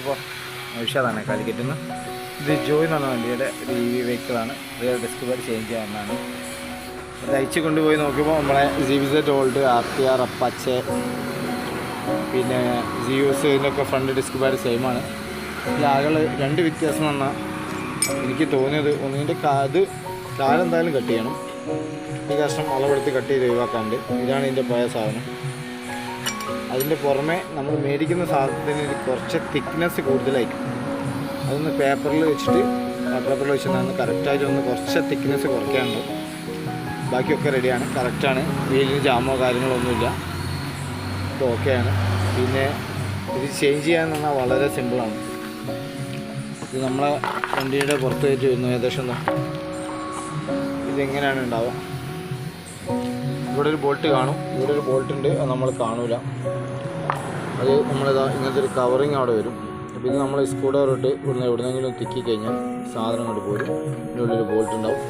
ഇപ്പോൾ നൗഷാദാണ് കാലിക്കറ്റിൽ നിന്ന്. ഇത് ജോയ് എന്ന് പറഞ്ഞ വണ്ടിയുടെ ഒരു EV വെഹിക്കിളാണ്. റിയർ ഡിസ്ക് പാഡ് ചേഞ്ച് ചെയ്യാവുന്നതാണ്. അത് അയച്ചു കൊണ്ടുപോയി നോക്കുമ്പോൾ നമ്മളെ ZZ ഓൾഡ് RTR അപ്പാച്ചെ പിന്നെ ജിയോസ് ഇതിൻ്റെയൊക്കെ ഫ്രണ്ട് ഡിസ്ക് പാഡ് സെയിമാണ്. ഇതിലാകെ രണ്ട് വ്യത്യാസം പറഞ്ഞാൽ എനിക്ക് തോന്നിയത് ഒന്നിൻ്റെ അത് കാലെന്തായാലും കട്ട് ചെയ്യണം. ഈ കഷ്ണം അളവെടുത്ത് കട്ട് ചെയ്ത് ഒഴിവാക്കാണ്ട്. ഇതാണ് ഇതിൻ്റെ പഴയ സാധനം. അതിൻ്റെ പുറമെ നമ്മൾ മേടിക്കുന്ന സാധനത്തിന് കുറച്ച് തിക്നെസ് കൂടുതലായിരിക്കും. അതൊന്ന് പേപ്പറിൽ വെച്ചിട്ട് കറക്റ്റായിട്ട് ഒന്ന് കുറച്ച് തിക്നെസ് കുറയ്ക്കാനുണ്ട്. ബാക്കിയൊക്കെ റെഡിയാണ്, കറക്റ്റാണ്. വീലിന് ജാമോ കാര്യങ്ങളൊന്നുമില്ല, ഇത് ഓക്കെയാണ്. പിന്നെ ഇത് ചേഞ്ച് ചെയ്യാൻ പറഞ്ഞാൽ വളരെ സിമ്പിളാണ്. ഇത് നമ്മളെ വണ്ടിയുടെ പുറത്ത് വെച്ച് വരുന്നു. ഏകദേശം ഇതെങ്ങനെയാണ് ഉണ്ടാവുക. ഇവിടെ ഒരു ബോൾട്ട് കാണും, ഇവിടെ ഒരു ബോൾട്ട് ഉണ്ട്, അത് നമ്മൾ കാണൂല. അത് നമ്മളിതാ ഇങ്ങനത്തെ ഒരു കവറിങ് അവിടെ വരും. അപ്പോൾ ഇത് നമ്മൾ സ്ക്രൂ ഡ്രൈവർ ഇട്ട് ഇവിടുന്ന് എവിടെന്നെങ്കിലും തിക്കി കഴിഞ്ഞാൽ സാധനം കൊണ്ട് പോരും. ഇതിൻ്റെ ഉള്ളിൽ ബോൾട്ട് ഉണ്ടാവും.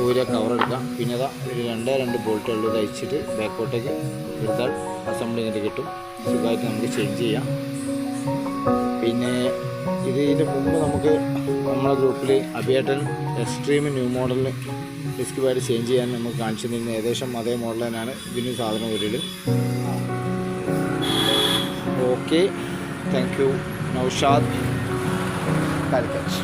ഒരു കവർ എടുക്കാം. പിന്നെ അതാ ഒരു രണ്ട് ബോൾട്ടുകൾ തയ്ച്ചിട്ട് ബാക്കോട്ടേക്ക് എടുത്താൽ അസംബ്ലി ചെയ്തിട്ട് കിട്ടും. സുഖമായിട്ട് നമുക്ക് ചേഞ്ച് ചെയ്യാം. പിന്നെ ഇതിൻ്റെ മുമ്പ് നമുക്ക് നമ്മളെ ഗ്രൂപ്പിൽ അഭിയേട്ടൻ എക്സ്ട്രീം ന്യൂ മോഡലിൽ ഡിസ്ക് പാഡ് ചേഞ്ച് ചെയ്യാൻ നമുക്ക് കാണിച്ചു തരുന്ന ഏകദേശം അതേ മോഡൽ തന്നെയാണ് ഇതിന് സാധനം വരൽ. Okay, thank you. Naushad, Calicut.